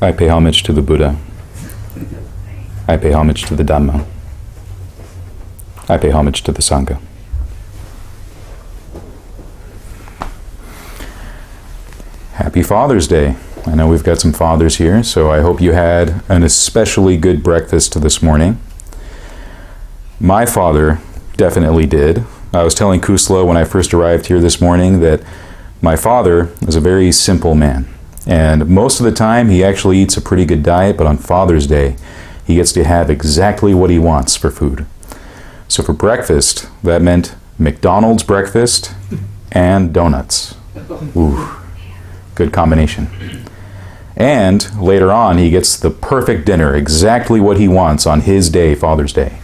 I pay homage to the Buddha. I pay homage to the Dhamma. I pay homage to the Sangha. Happy Father's Day. I know we've got some fathers here, so I hope you had an especially good breakfast this morning. My father definitely did. I was telling Kusla when I first arrived here this morning that my father is a very simple man. And most of the time he actually eats a pretty good diet, but on Father's Day he gets to have exactly what he wants for food. So for breakfast, that meant McDonald's breakfast and donuts. Ooh, good combination. And later on, he gets the perfect dinner, exactly what he wants on his day, Father's Day.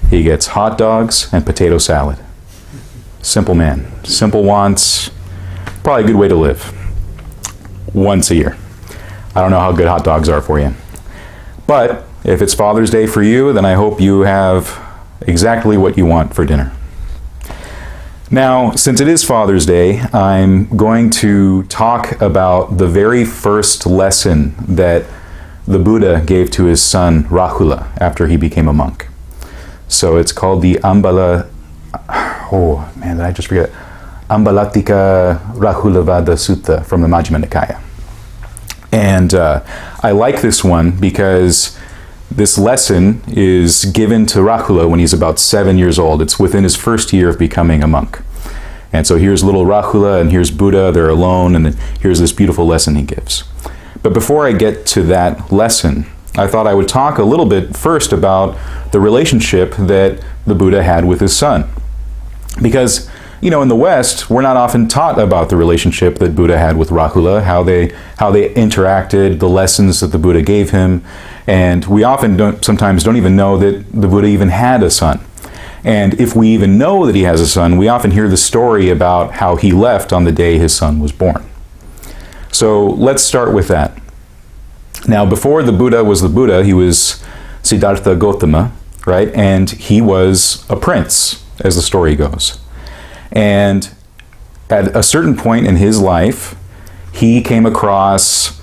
He gets hot dogs and potato salad. Simple man. Simple wants. Probably a good way to live. Once a year. I don't know how good hot dogs are for you. But if it's Father's Day for you, then I hope you have exactly what you want for dinner. Now, since it is Father's Day, I'm going to talk about the very first lesson that the Buddha gave to his son Rahula after he became a monk. So it's called the Ambalatika Rahulavada Sutta from the Majjhima Nikaya. And I like this one because this lesson is given to Rahula when he's about 7 years old. It's within his first year of becoming a monk. And so here's little Rahula and here's Buddha, they're alone, and then here's this beautiful lesson he gives. But before I get to that lesson, I thought I would talk a little bit first about the relationship that the Buddha had with his son. Because, you know, in the West, we're not often taught about the relationship that Buddha had with Rahula, how they interacted, the lessons that the Buddha gave him, and we often sometimes don't even know that the Buddha even had a son. And if we even know that he has a son, we often hear the story about how he left on the day his son was born. So let's start with that. Now, before the Buddha was the Buddha, he was Siddhartha Gautama, right? And he was a prince, as the story goes. And at a certain point in his life, he came across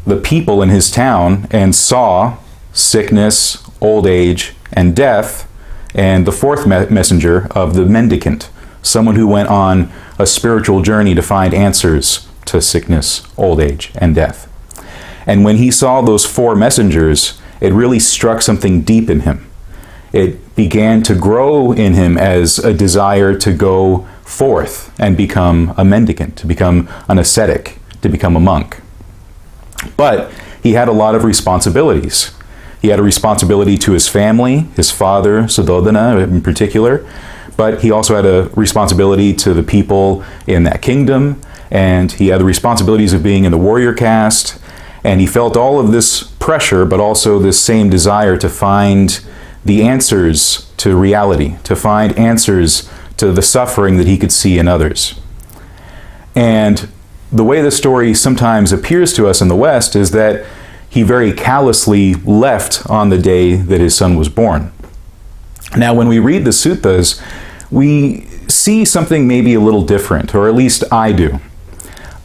the people in his town and saw sickness, old age, and death, and the fourth messenger of the mendicant, someone who went on a spiritual journey to find answers to sickness, old age, and death. And when he saw those four messengers, it really struck something deep in him. It began to grow in him as a desire to go forth and become a mendicant, to become an ascetic, to become a monk. But he had a lot of responsibilities. He had a responsibility to his family, his father, Subodha in particular, but he also had a responsibility to the people in that kingdom, and he had the responsibilities of being in the warrior caste, and he felt all of this pressure, but also this same desire to find the answers to reality, to find answers to the suffering that he could see in others. And the way the story sometimes appears to us in the West is that he very callously left on the day that his son was born. Now, when we read the suttas, we see something maybe a little different, or at least I do.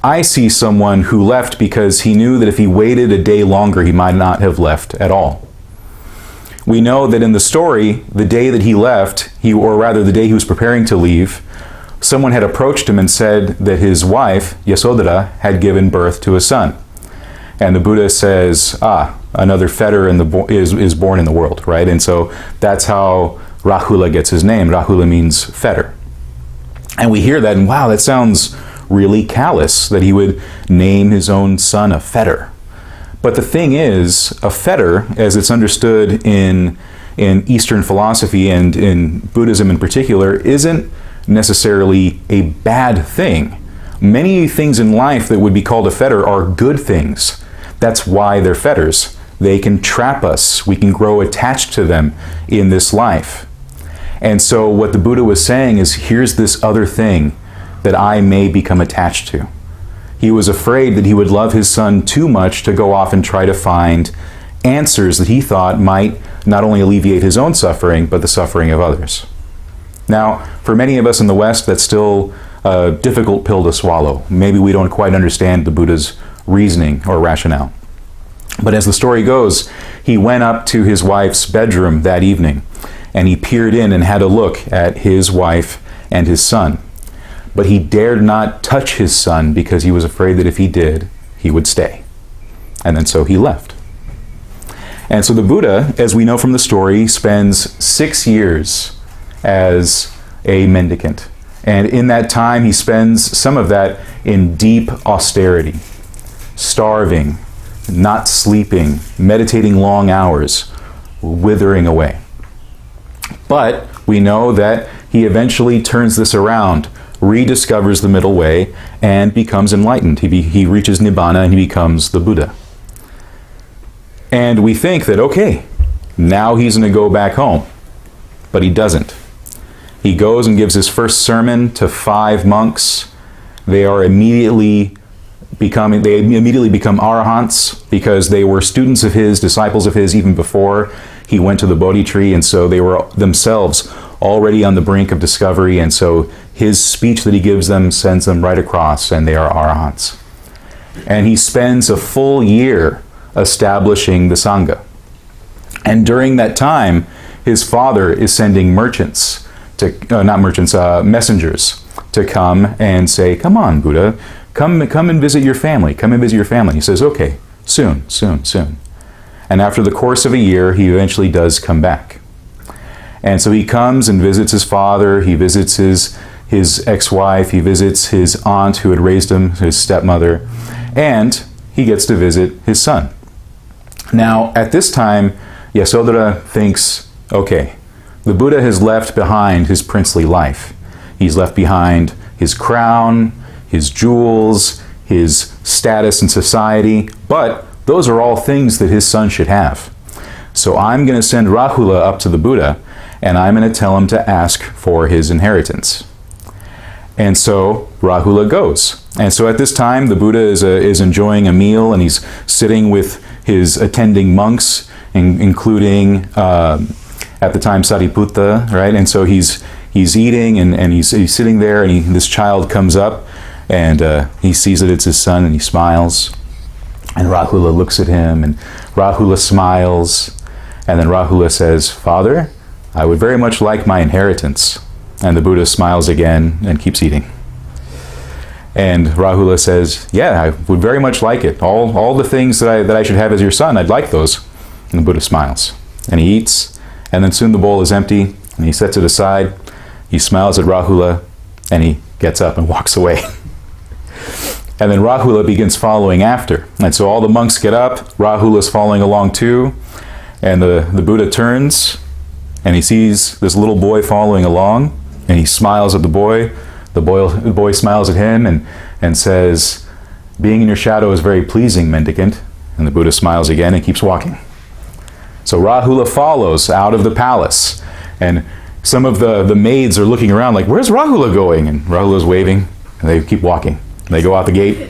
I see someone who left because he knew that if he waited a day longer, he might not have left at all. We know that in the story, the day that he left, the day he was preparing to leave, someone had approached him and said that his wife, Yasodhara, had given birth to a son. And the Buddha says, another fetter is born in the world, right? And so that's how Rahula gets his name. Rahula means fetter. And we hear that, and wow, that sounds really callous, that he would name his own son a fetter. But the thing is, a fetter, as it's understood in Eastern philosophy and in Buddhism in particular, isn't necessarily a bad thing. Many things in life that would be called a fetter are good things. That's why they're fetters. They can trap us. We can grow attached to them in this life. And so what the Buddha was saying is, here's this other thing that I may become attached to. He was afraid that he would love his son too much to go off and try to find answers that he thought might not only alleviate his own suffering, but the suffering of others. Now, for many of us in the West, that's still a difficult pill to swallow. Maybe we don't quite understand the Buddha's reasoning or rationale. But as the story goes, he went up to his wife's bedroom that evening, and he peered in and had a look at his wife and his son. But he dared not touch his son because he was afraid that if he did, he would stay. And then so he left. And so the Buddha, as we know from the story, spends 6 years as a mendicant. And in that time, he spends some of that in deep austerity, starving, not sleeping, meditating long hours, withering away. But we know that he eventually turns this around, rediscovers the middle way, and becomes enlightened. He reaches Nibbana and he becomes the Buddha. And we think that, okay, now he's going to go back home. But he doesn't. He goes and gives his first sermon to 5 monks. They immediately become arahants because they were students of his, disciples of his, even before he went to the Bodhi tree, and so they were themselves already on the brink of discovery, and so his speech that he gives them sends them right across, and they are arahants. And he spends a full year establishing the Sangha. And during that time, his father is sending messengers to come and say, come on, Buddha, come and visit your family. Come and visit your family. He says, okay, soon. And after the course of a year, he eventually does come back. And so he comes and visits his father, he visits his ex-wife, he visits his aunt who had raised him, his stepmother, and he gets to visit his son. Now, at this time, Yasodhara thinks, okay, the Buddha has left behind his princely life. He's left behind his crown, his jewels, his status in society, but those are all things that his son should have. So I'm going to send Rahula up to the Buddha, and I'm going to tell him to ask for his inheritance. And so Rahula goes. And so at this time, the Buddha is enjoying a meal, and he's sitting with his attending monks, including at the time Sariputta, right? And so he's eating, and he's sitting there, and this child comes up, and he sees that it's his son, and he smiles. And Rahula looks at him, and Rahula smiles, and then Rahula says, "Father, I would very much like my inheritance." And the Buddha smiles again and keeps eating. And Rahula says, "Yeah, I would very much like it. All the things that I should have as your son, I'd like those." And the Buddha smiles. And he eats, and then soon the bowl is empty, and he sets it aside. He smiles at Rahula, and he gets up and walks away. And then Rahula begins following after. And so all the monks get up, Rahula's following along too, and the Buddha turns, and he sees this little boy following along, and he smiles at the boy. The boy smiles at him and says, "Being in your shadow is very pleasing, mendicant." And the Buddha smiles again and keeps walking. So Rahula follows out of the palace, and some of the maids are looking around like, "Where's Rahula going?" And Rahula's waving, and they keep walking. They go out the gate.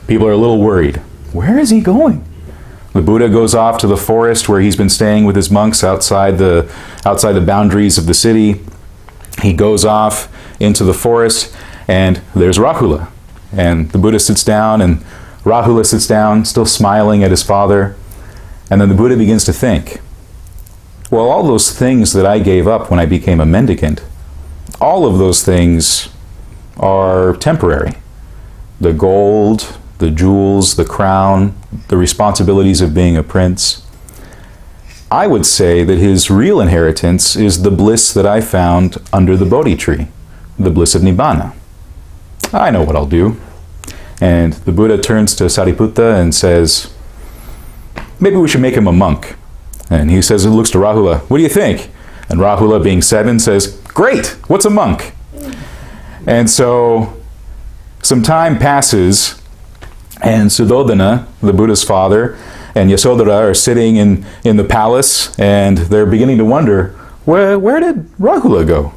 People are a little worried. Where is he going? The Buddha goes off to the forest where he's been staying with his monks outside the boundaries of the city. He goes off into the forest, and there's Rahula. And the Buddha sits down, and Rahula sits down, still smiling at his father. And then the Buddha begins to think, well, all those things that I gave up when I became a mendicant, all of those things are temporary. The gold, the jewels, the crown, the responsibilities of being a prince. I would say that his real inheritance is the bliss that I found under the Bodhi tree, the bliss of Nibbana. I know what I'll do. And the Buddha turns to Sariputta and says, maybe we should make him a monk. And he says, he looks to Rahula, what do you think? And Rahula, being 7, says, great, what's a monk? And so some time passes, and Subodha, the Buddha's father, and Yasodhara are sitting in the palace, and they're beginning to wonder, where did Rahula go?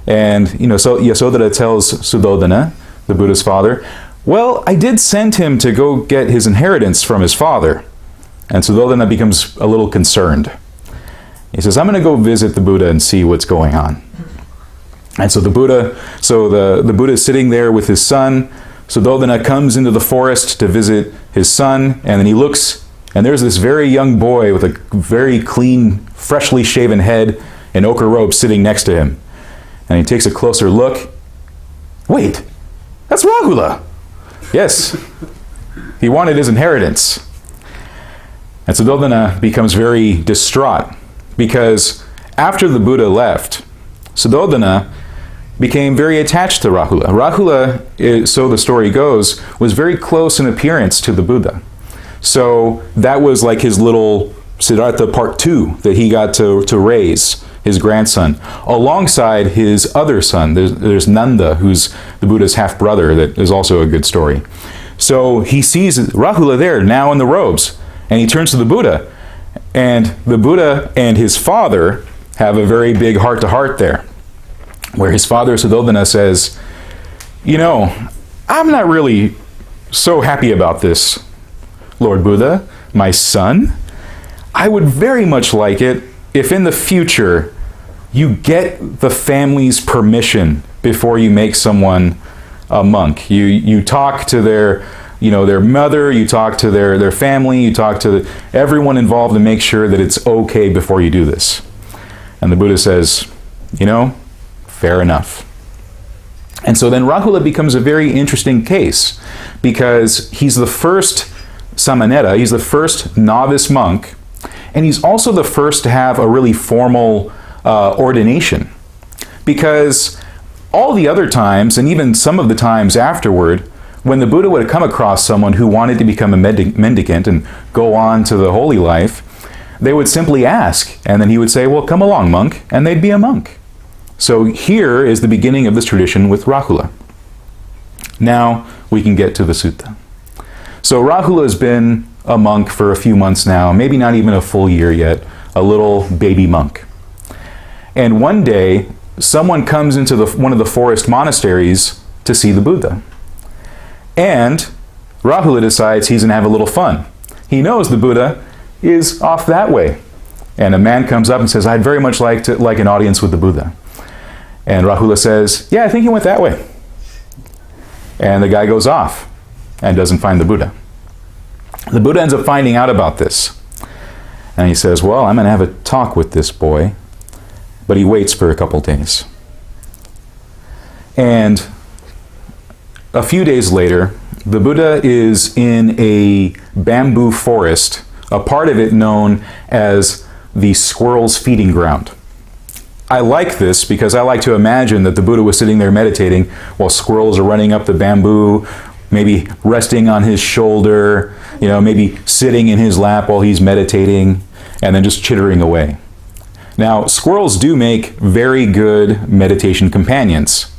And so Yasodhara tells Subodha, the Buddha's father, well, I did send him to go get his inheritance from his father. And Subodha becomes a little concerned. He says, I'm going to go visit the Buddha and see what's going on. And so the Buddha is sitting there with his son. Subodha comes into the forest to visit his son, and then he looks And there's this very young boy with a very clean, freshly shaven head and ochre robe sitting next to him. And he takes a closer look. Wait, that's Rahula. Yes, he wanted his inheritance. And Subodha becomes very distraught because after the Buddha left, Subodha became very attached to Rahula. Rahula, so the story goes, was very close in appearance to the Buddha. So that was like his little Siddhartha part 2 that he got to raise, his grandson, alongside his other son. There's Nanda, who's the Buddha's half-brother, that is also a good story. So he sees Rahula there, now in the robes, and he turns to the Buddha. And the Buddha and his father have a very big heart-to-heart there, where his father, Subodha, says, you know, I'm not really so happy about this, Lord Buddha, my son. I would very much like it if in the future you get the family's permission before you make someone a monk. You talk to their mother, you talk to their family, you talk to everyone involved to make sure that it's okay before you do this. And the Buddha says, you know, fair enough. And so then Rahula becomes a very interesting case because he's the first samanera, he's the first novice monk, and he's also the first to have a really formal ordination. Because all the other times, and even some of the times afterward, when the Buddha would come across someone who wanted to become a mendicant and go on to the holy life, they would simply ask, and then he would say, well, come along, monk, and they'd be a monk. So here is the beginning of this tradition with Rahula. Now we can get to the sutta. So Rahula has been a monk for a few months now, maybe not even a full year yet, a little baby monk. And one day, someone comes into one of the forest monasteries to see the Buddha. And Rahula decides he's going to have a little fun. He knows the Buddha is off that way. And a man comes up and says, I'd very much like an audience with the Buddha. And Rahula says, yeah, I think he went that way. And the guy goes off and doesn't find the Buddha. The Buddha ends up finding out about this. And he says, well, I'm going to have a talk with this boy. But he waits for a couple days. And a few days later, the Buddha is in a bamboo forest, a part of it known as the squirrel's feeding ground. I like this because I like to imagine that the Buddha was sitting there meditating while squirrels are running up the bamboo, maybe resting on his shoulder, maybe sitting in his lap while he's meditating, and then just chittering away. Now, squirrels do make very good meditation companions.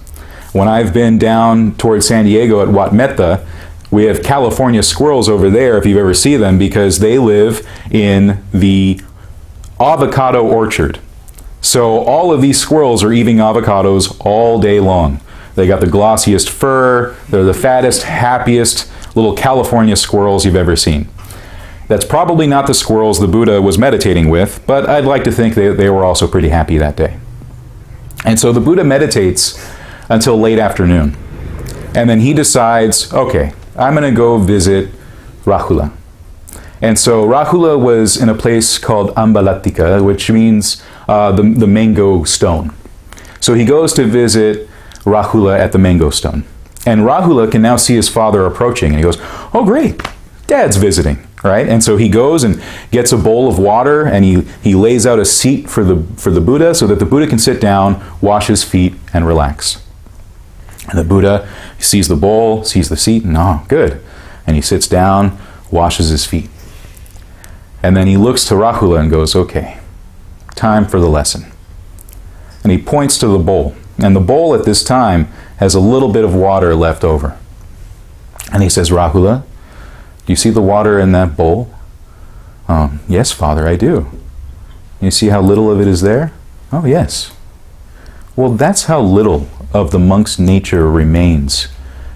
When I've been down towards San Diego at Wat Metta, we have California squirrels over there, if you've ever seen them, because they live in the avocado orchard. So all of these squirrels are eating avocados all day long. They got the glossiest fur, they're the fattest, happiest little California squirrels you've ever seen. That's probably not the squirrels the Buddha was meditating with, but I'd like to think they were also pretty happy that day. And so the Buddha meditates until late afternoon. And then he decides, okay, I'm going to go visit Rahula. And so Rahula was in a place called Ambalatika, which means the mango stone. So he goes to visit Rahula at the mango stone. And Rahula can now see his father approaching, and he goes, oh great, Dad's visiting, right? And so he goes and gets a bowl of water, and he lays out a seat for the Buddha so that the Buddha can sit down, wash his feet, and relax. And the Buddha sees the bowl, sees the seat, and oh, good. And he sits down, washes his feet. And then he looks to Rahula and goes, okay, time for the lesson. And he points to the bowl. And the bowl at this time has a little bit of water left over. And he says, Rahula, do you see the water in that bowl? Yes, Father, I do. You see how little of it is there? Oh, yes. Well, that's how little of the monk's nature remains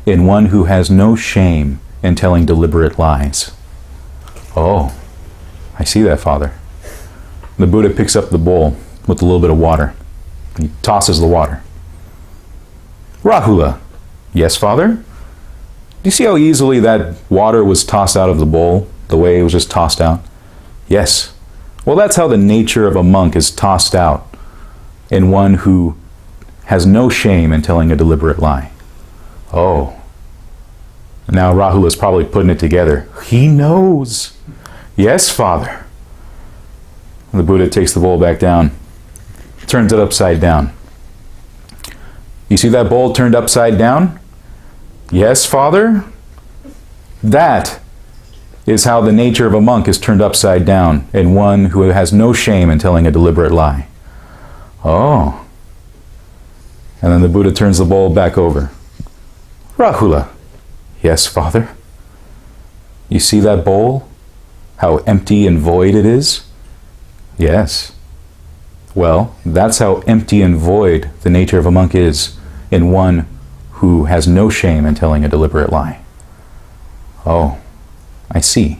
in one who has no shame in telling deliberate lies. Oh, I see that, Father. The Buddha picks up the bowl with a little bit of water. He tosses the water. Rahula, yes, Father? Do you see how easily that water was tossed out of the bowl The way it was just tossed out? Yes. Well, that's how the nature of a monk is tossed out, in one who has no shame in telling a deliberate lie. Oh. Now Rahula's probably putting it together. He knows. Yes, Father. The Buddha takes the bowl back down, turns it upside down. You see that bowl turned upside down? Yes, Father. That is how the nature of a monk is turned upside down, in one who has no shame in telling a deliberate lie. Oh. And then the Buddha turns the bowl back over. Rahula. Yes, Father. You see that bowl? How empty and void it is? Yes. Well, that's how empty and void the nature of a monk is, in one who has no shame in telling a deliberate lie. Oh, I see.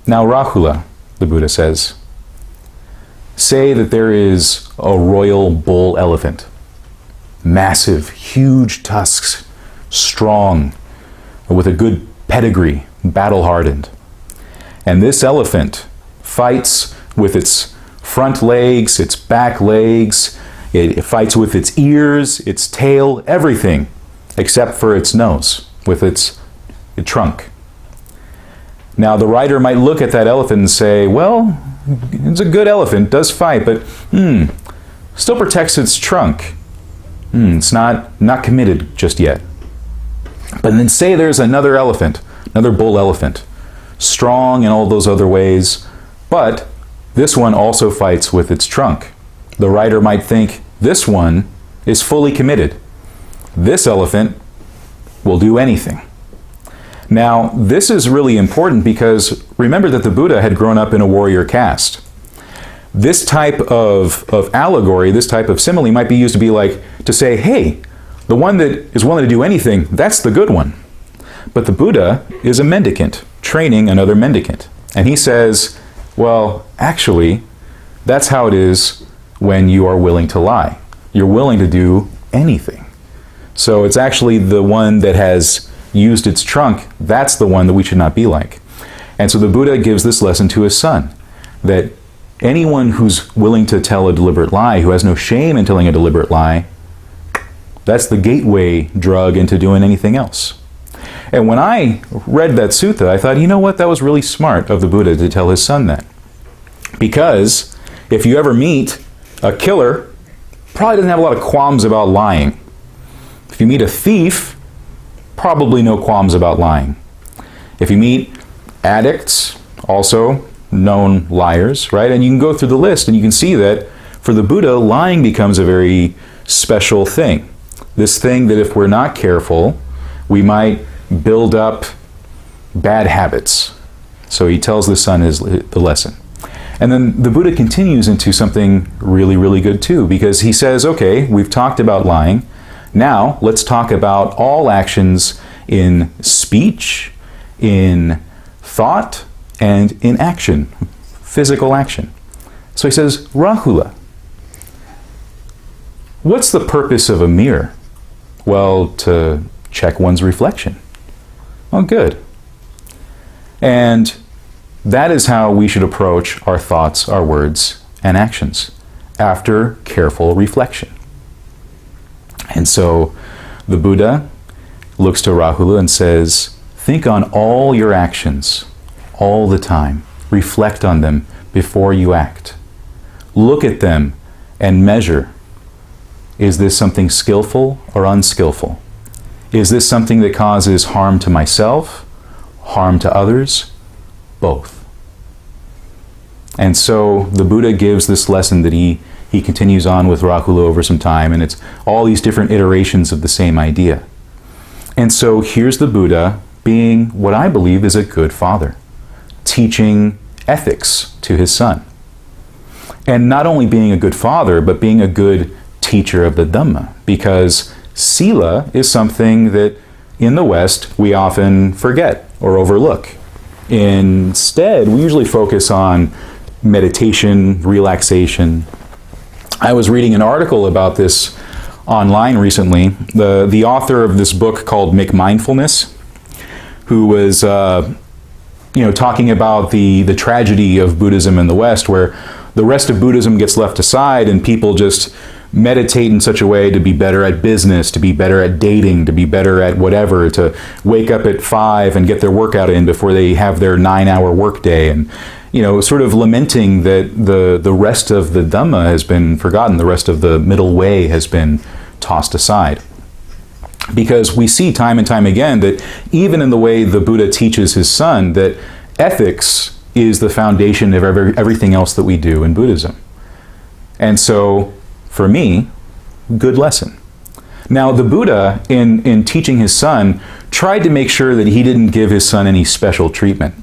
Now, Rahula, the Buddha says, say that there is a royal bull elephant. Massive, huge tusks, strong, with a good pedigree, battle-hardened. And this elephant fights with its front legs, its back legs, it fights with its ears, its tail, everything, except for its nose, with its trunk. Now, the rider might look at that elephant and say, well, it's a good elephant, does fight, but still protects its trunk. It's not committed just yet. But then say there's another elephant, another bull elephant, strong in all those other ways, but this one also fights with its trunk. The rider might think this one is fully committed. This elephant will do anything. Now, this is really important because remember that the Buddha had grown up in a warrior caste. This type of allegory, this type of simile might be used to say, hey, the one that is willing to do anything, that's the good one. But the Buddha is a mendicant, training another mendicant. And he says, well, actually, that's how it is when you are willing to lie. You're willing to do anything. So it's actually the one that has used its trunk, that's the one that we should not be like. And so the Buddha gives this lesson to his son, that anyone who's willing to tell a deliberate lie, who has no shame in telling a deliberate lie, that's the gateway drug into doing anything else. And when I read that sutta, I thought, you know what, that was really smart of the Buddha to tell his son that. Because if you ever meet a killer, probably doesn't have a lot of qualms about lying. If you meet a thief, probably no qualms about lying. If you meet addicts, also known liars, right? And you can go through the list and you can see that for the Buddha, lying becomes a very special thing. This thing that if we're not careful, we might build up bad habits. So he tells the son the lesson. And then the Buddha continues into something really, really good too, because he says, okay, we've talked about lying. Now let's talk about all actions in speech, in thought, and in action, physical action. So he says, Rahula, what's the purpose of a mirror? Well, to check one's reflection. Oh, good. And that is how we should approach our thoughts, our words, and actions, after careful reflection. And so the Buddha looks to Rahula and says, think on all your actions, all the time. Reflect on them before you act. Look at them and measure. Is this something skillful or unskillful? Is this something that causes harm to myself, harm to others? Both. And so the Buddha gives this lesson that he continues on with Rahula over some time, and it's all these different iterations of the same idea. And so here's the Buddha being what I believe is a good father, teaching ethics to his son. And not only being a good father, but being a good teacher of the Dhamma, because sila is something that in the West we often forget or overlook. Instead, we usually focus on meditation, relaxation. I was reading an article about this online recently. The author of this book called McMindfulness, who was talking about the tragedy of Buddhism in the West, where the rest of Buddhism gets left aside and people just meditate in such a way to be better at business, to be better at dating, to be better at whatever, to wake up at 5 and get their workout in before they have their 9-hour workday, and sort of lamenting that the rest of the Dhamma has been forgotten, the rest of the middle way has been tossed aside. Because we see time and time again that even in the way the Buddha teaches his son, that ethics is the foundation of everything else that we do in Buddhism. And so, for me, good lesson. Now, the Buddha, in teaching his son, tried to make sure that he didn't give his son any special treatment.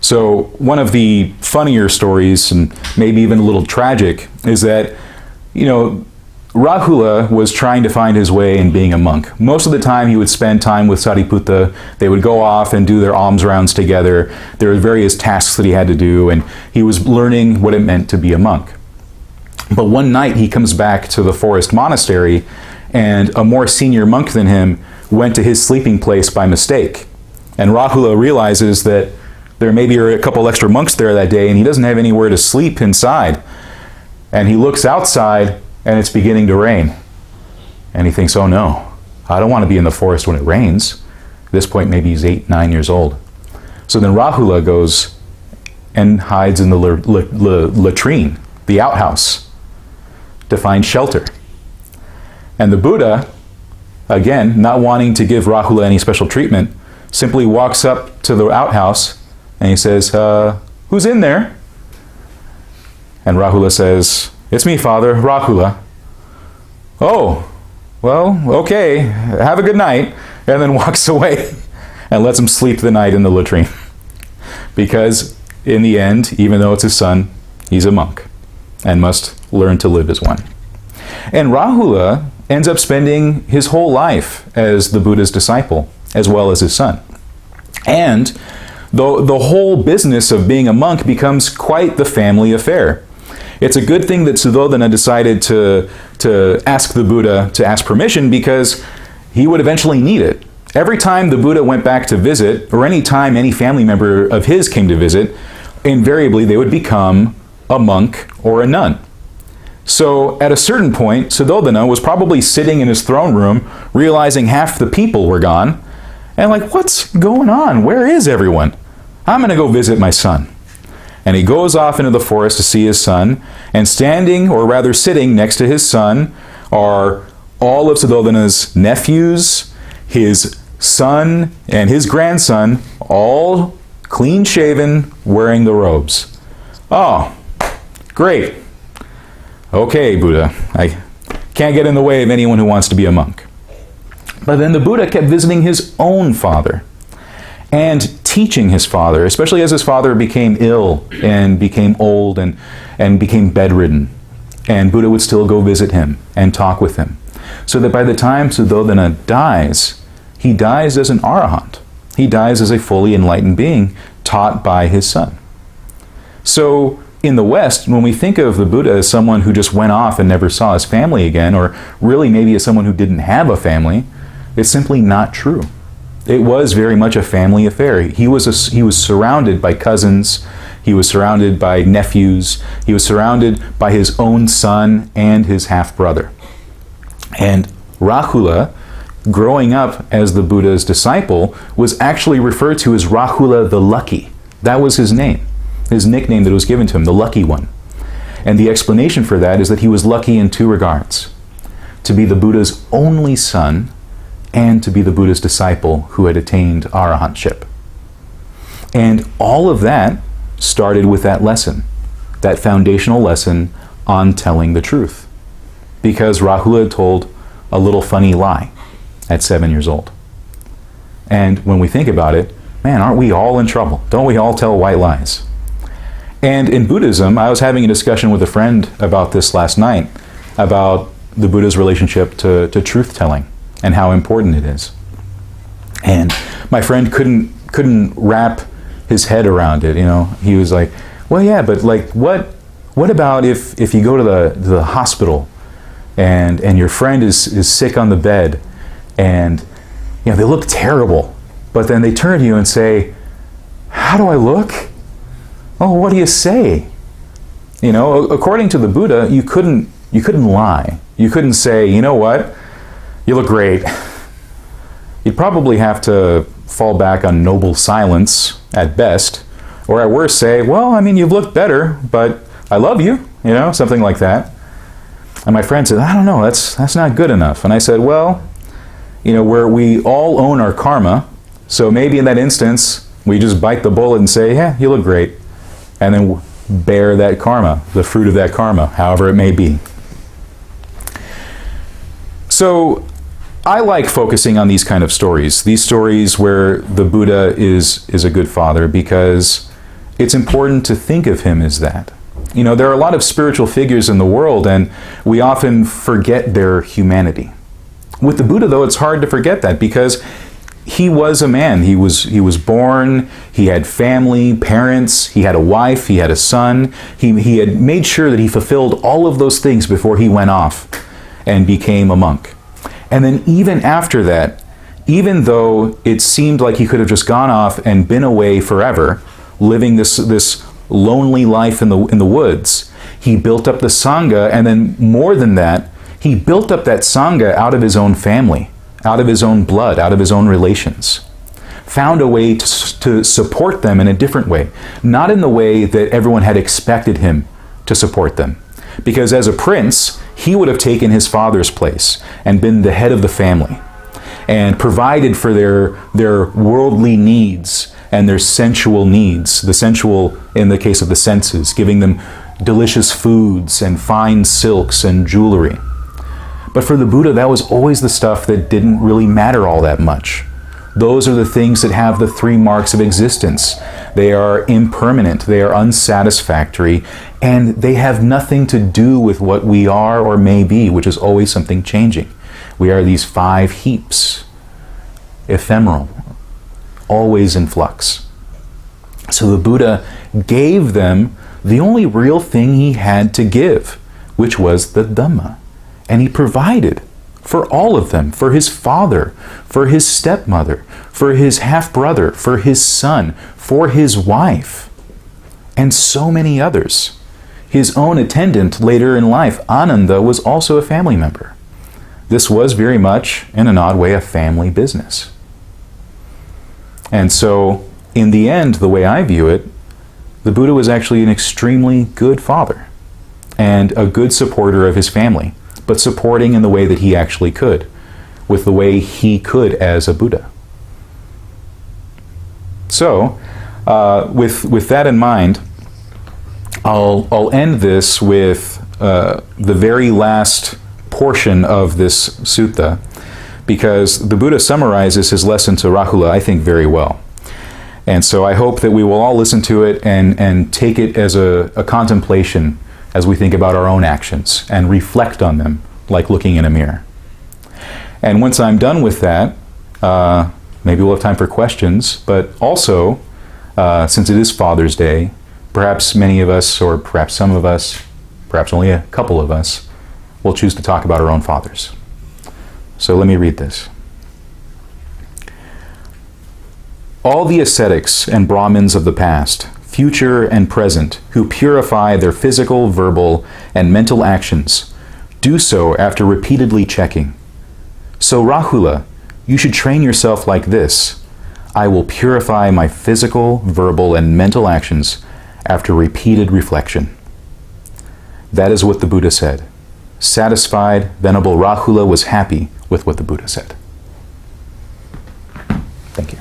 So, one of the funnier stories, and maybe even a little tragic, is that, Rahula was trying to find his way in being a monk. Most of the time he would spend time with Sariputta. They would go off and do their alms rounds together. There were various tasks that he had to do, and he was learning what it meant to be a monk. But one night he comes back to the forest monastery, and a more senior monk than him went to his sleeping place by mistake. And Rahula realizes that there maybe are a couple extra monks there that day, and he doesn't have anywhere to sleep inside. And he looks outside, and it's beginning to rain. And he thinks, oh no, I don't want to be in the forest when it rains. At this point, maybe he's 8, 9 years old. So then Rahula goes and hides in the latrine, the outhouse, to find shelter. And the Buddha, again, not wanting to give Rahula any special treatment, simply walks up to the outhouse and he says, who's in there? And Rahula says, it's me, Father, Rahula. Oh, well, okay, have a good night. And then walks away and lets him sleep the night in the latrine. Because in the end, even though it's his son, he's a monk and must learn to live as one. And Rahula ends up spending his whole life as the Buddha's disciple, as well as his son. And the whole business of being a monk becomes quite the family affair. It's a good thing that Subodha decided to ask the Buddha to ask permission, because he would eventually need it. Every time the Buddha went back to visit, or any time any family member of his came to visit, invariably they would become a monk or a nun. So at a certain point, Subodha was probably sitting in his throne room, realizing half the people were gone, and like, what's going on? Where is everyone? I'm going to go visit my son. And he goes off into the forest to see his son, and standing, or rather sitting next to his son, are all of Subodha's nephews, his son, and his grandson, all clean-shaven, wearing the robes. Oh, great. Okay, Buddha, I can't get in the way of anyone who wants to be a monk. But then the Buddha kept visiting his own father and teaching his father, especially as his father became ill and became old and became bedridden. And Buddha would still go visit him and talk with him. So that by the time Subodha dies, he dies as an arahant. He dies as a fully enlightened being taught by his son. So in the West, when we think of the Buddha as someone who just went off and never saw his family again, or really maybe as someone who didn't have a family, it's simply not true. It was very much a family affair. He was surrounded by cousins. He was surrounded by nephews. He was surrounded by his own son and his half-brother. And Rahula, growing up as the Buddha's disciple, was actually referred to as Rahula the Lucky. That was his name, his nickname that was given to him, the Lucky One. And the explanation for that is that he was lucky in two regards: to be the Buddha's only son, and to be the Buddha's disciple who had attained arahantship. And all of that started with that lesson, that foundational lesson on telling the truth. Because Rahula had told a little funny lie at 7 years old. And when we think about it, man, aren't we all in trouble? Don't we all tell white lies? And in Buddhism, I was having a discussion with a friend about this last night, about the Buddha's relationship to truth-telling and how important it is. And my friend couldn't wrap his head around it. He was like, well, yeah, but like, what about if you go to the hospital and your friend is sick on the bed, and they look terrible, but then they turn to you and say, how do I look? Oh, what do you say? You know, according to the Buddha, you couldn't lie. You couldn't say, you know what, you look great. You'd probably have to fall back on noble silence at best, or at worst say, well, I mean, you've looked better, but I love you, you know, something like that. And my friend said, I don't know, that's not good enough. And I said, well, you know, where we all own our karma, so maybe in that instance, we just bite the bullet and say, yeah, you look great. And then bear that karma, the fruit of that karma, however it may be. So I like focusing on these kind of stories, these stories where the Buddha is a good father, because it's important to think of him as that. You know, there are a lot of spiritual figures in the world, and we often forget their humanity. With the Buddha, though, it's hard to forget that, because he was a man. He was born, he had family, parents, he had a wife, he had a son. He had made sure that he fulfilled all of those things before he went off and became a monk. And then even after that, even though it seemed like he could have just gone off and been away forever, living this lonely life in the woods, he built up the Sangha, and then more than that, he built up that Sangha out of his own family, out of his own blood, out of his own relations. Found a way to support them in a different way, not in the way that everyone had expected him to support them. Because as a prince, he would have taken his father's place and been the head of the family and provided for their worldly needs and their sensual needs, the sensual in the case of the senses, giving them delicious foods and fine silks and jewelry. But for the Buddha, that was always the stuff that didn't really matter all that much. Those are the things that have the three marks of existence. They are impermanent, they are unsatisfactory, and they have nothing to do with what we are or may be, which is always something changing. We are these five heaps, ephemeral, always in flux. So the Buddha gave them the only real thing he had to give, which was the Dhamma. And he provided for all of them, for his father, for his stepmother, for his half-brother, for his son, for his wife, and so many others. His own attendant later in life, Ananda, was also a family member. This was very much, in an odd way, a family business. And so, in the end, the way I view it, the Buddha was actually an extremely good father and a good supporter of his family, but supporting in the way that he actually could, with the way he could as a Buddha. So, with that in mind, I'll end this with the very last portion of this sutta, because the Buddha summarizes his lesson to Rahula, I think, very well. And so I hope that we will all listen to it and take it as a contemplation as we think about our own actions and reflect on them like looking in a mirror. And once I'm done with that, maybe we'll have time for questions, but also, since it is Father's Day, perhaps many of us, or perhaps some of us, perhaps only a couple of us, will choose to talk about our own fathers. So let me read this. All the ascetics and Brahmins of the past, future and present, who purify their physical, verbal, and mental actions, do so after repeatedly checking. So Rahula, you should train yourself like this. I will purify my physical, verbal, and mental actions after repeated reflection. That is what the Buddha said. Satisfied, Venerable Rahula was happy with what the Buddha said. Thank you.